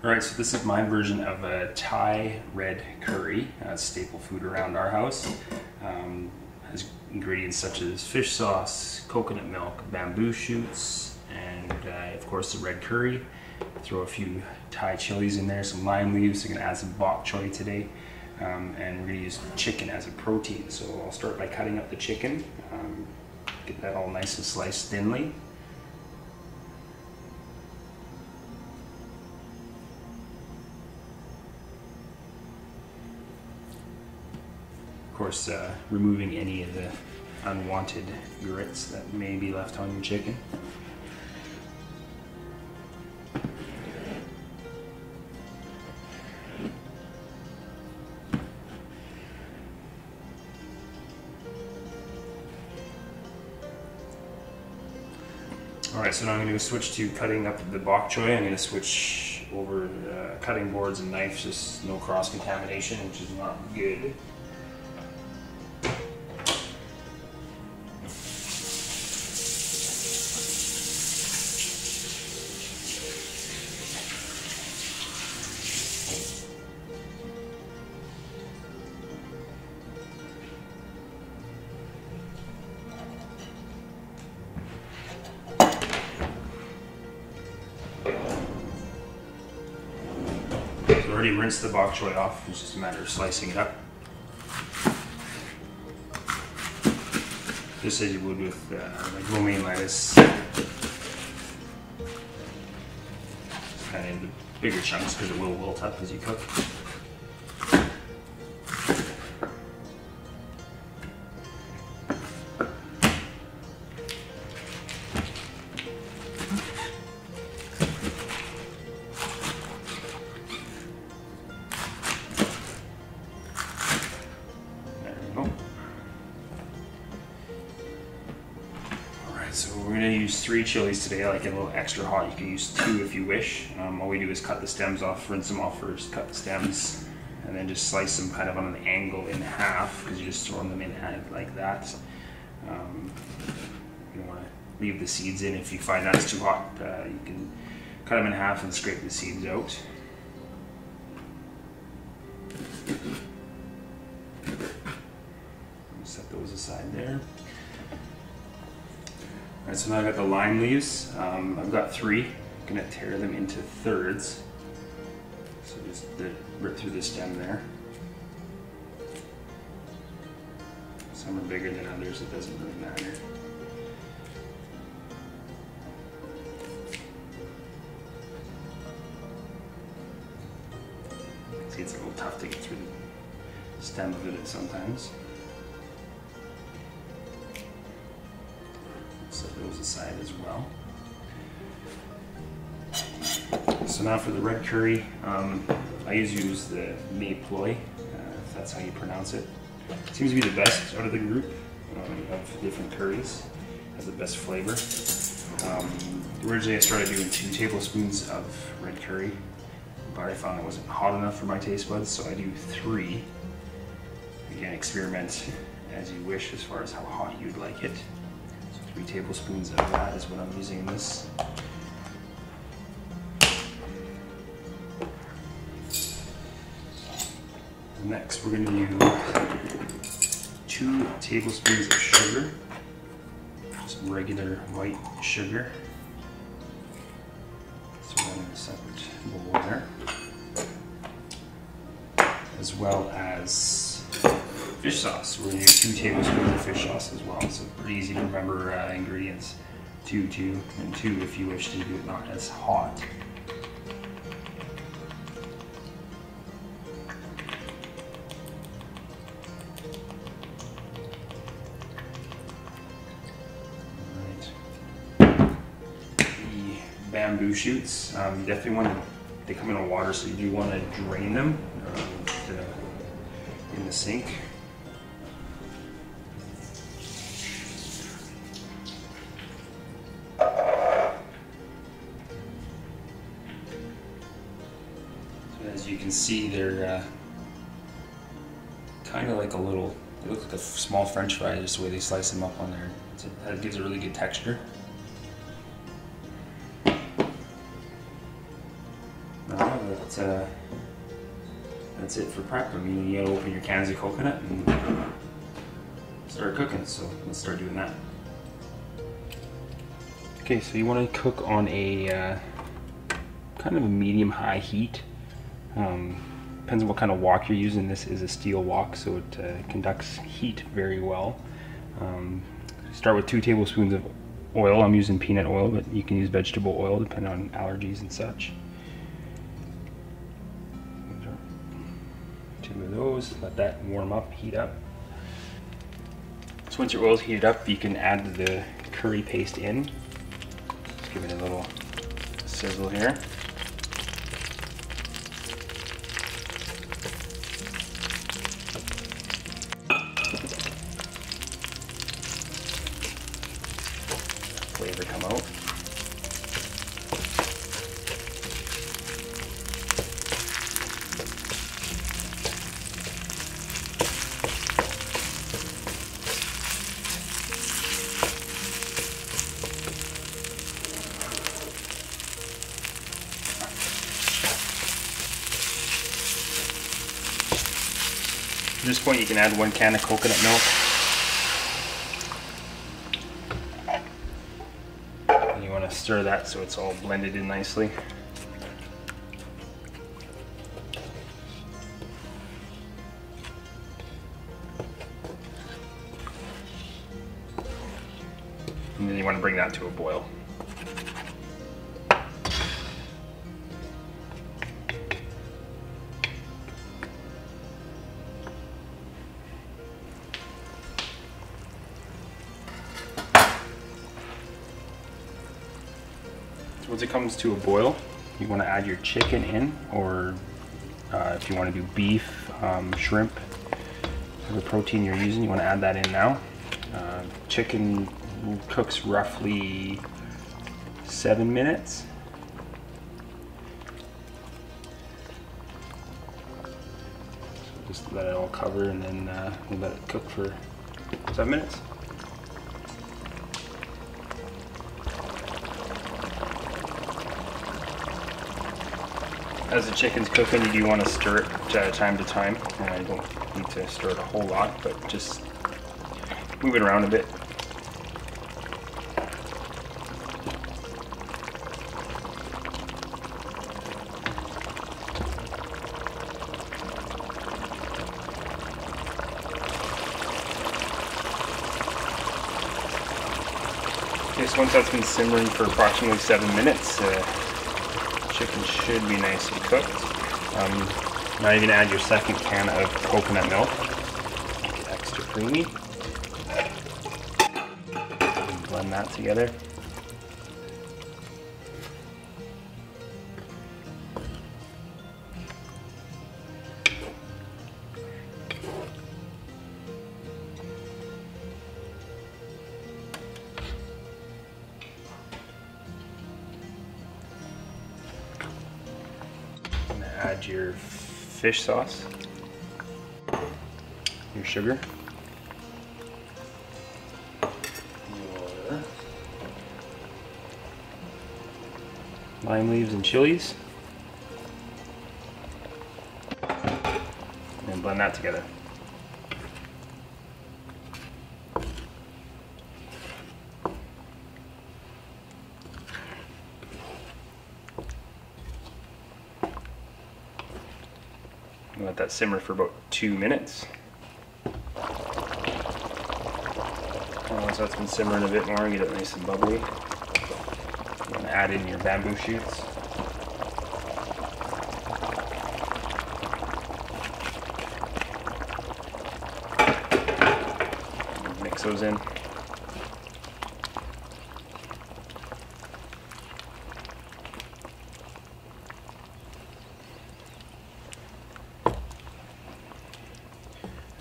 Alright, so this is my version of a Thai red curry, a staple food around our house. Has ingredients such as fish sauce, coconut milk, bamboo shoots, and of course the red curry. Throw a few Thai chilies in there, some lime leaves. We're going to add some bok choy today, and we're going to use chicken as a protein. So I'll start by cutting up the chicken, get that all nice and sliced thinly. Of course, removing any of the unwanted grits that may be left on your chicken. Alright, so now I'm going to switch to cutting up the bok choy. I'm going to switch over cutting boards and knives, just no cross-contamination, which is not good. So already rinsed the bok choy off, it's just a matter of slicing it up. Just as you would with like romaine lettuce. Kind of in the bigger chunks because it will wilt up as you cook. So we're going to use 3 chilies today. I like it a little extra hot. You can use 2 if you wish. All we do is cut the stems off, rinse them off first, cut the stems, and then just slice them kind of on an angle in half because you're just throwing them in like that. You don't want to leave the seeds in. If you find that's too hot, you can cut them in half and scrape the seeds out. Set those aside there. Alright, so now I got the lime leaves. I've got 3. I'm going to tear them into thirds. So just rip through the stem there. Some are bigger than others, it doesn't really matter. See, it's a little tough to get through the stem of it sometimes. Set those aside as well. So now for the red curry, I usually use the Bok Choy, if that's how you pronounce it. It seems to be the best out of the group of different curries. It has the best flavor. Originally I started doing 2 tablespoons of red curry, but I found it wasn't hot enough for my taste buds, so I do 3. Again, experiment as you wish as far as how hot you'd like it. 3 tablespoons of that is what I'm using in this. Next, we're going to use 2 tablespoons of sugar, just regular white sugar. Throw that in a separate bowl there, as well as fish sauce. We're going to use 2 tablespoons of fish sauce as well. So pretty easy to remember ingredients. 2, 2, and 2 if you wish to do it not as hot. Alright. The bamboo shoots, you definitely want to, they come in a water, so you do want to drain them in the sink. As you can see, they're kind of like a little, they look like a small french fry, just the way they slice them up on there. That gives a really good texture. Now that's it for prep. I mean, you gotta open your cans of coconut and start cooking. So let's start doing that. Okay, so you want to cook on a kind of a medium-high heat. Depends on what kind of wok you're using. This is a steel wok, so it conducts heat very well. Start with 2 tablespoons of oil. I'm using peanut oil, but you can use vegetable oil depending on allergies and such. 2 of those. Let that warm up, heat up. So once your oil's heated up, you can add the curry paste in. Just give it a little sizzle here. Flavor come out. At this point you can add 1 can of coconut milk. And you want to stir that so it's all blended in nicely. And then you want to bring that to a boil. Once it comes to a boil, you want to add your chicken in, or if you want to do beef, shrimp, whatever protein you're using, you want to add that in now. Chicken cooks roughly 7 minutes. So just let it all cover, and then we'll let it cook for 7 minutes. As the chicken's cooking, you do want to stir it time to time. You don't need to stir it a whole lot, but just move it around a bit. Okay, so once that's been simmering for approximately 7 minutes, chicken should be nicely cooked. Now you're going to add your 2nd can of coconut milk. Make it extra creamy. Blend that together. Add your fish sauce, your sugar, your lime leaves and chilies, and blend that together. Let that simmer for about 2 minutes. Once that's been simmering a bit more, get it nice and bubbly. You want to add in your bamboo shoots. Mix those in.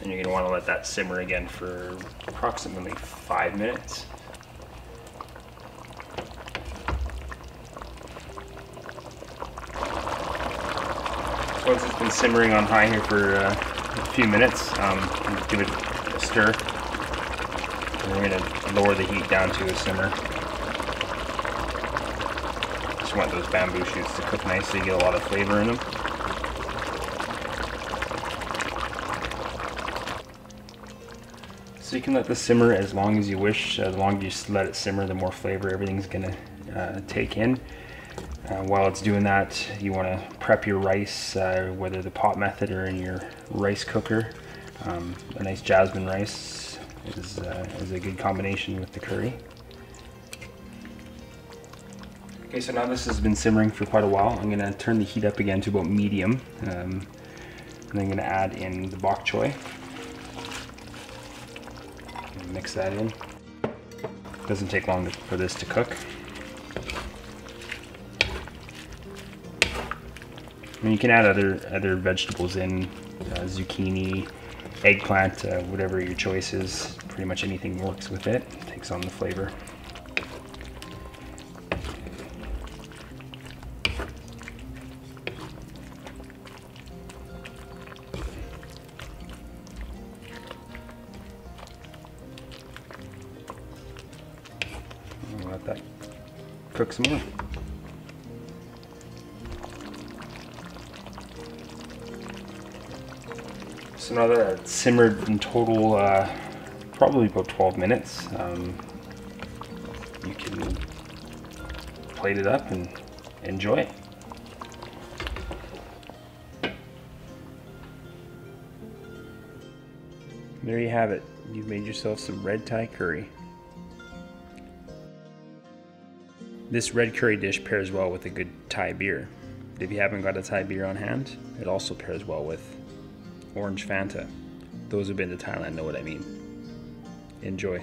And you're going to want to let that simmer again for approximately 5 minutes. Once it's been simmering on high here for a few minutes, give it a stir. And we're going to lower the heat down to a simmer. just want those bamboo shoots to cook nice so you get a lot of flavor in them. So you can let this simmer as long as you wish. The longer you let it simmer, the more flavor everything's gonna take in. While it's doing that, you want to prep your rice, whether the pot method or in your rice cooker. A nice jasmine rice is a good combination with the curry. Okay, so now this has been simmering for quite a while. I'm going to turn the heat up again to about medium. And I'm going to add in the bok choy. Mix that in. Doesn't take long for this to cook. I mean, you can add other vegetables in, zucchini, eggplant, whatever your choice is. Pretty much anything works with it. Takes on the flavor. I'll let that cook some more. So now that it's simmered in total, probably about 12 minutes, you can plate it up and enjoy it. There you have it. You've made yourself some red Thai curry. This red curry dish pairs well with a good Thai beer. But if you haven't got a Thai beer on hand, it also pairs well with orange Fanta. Those who've been to Thailand know what I mean. Enjoy.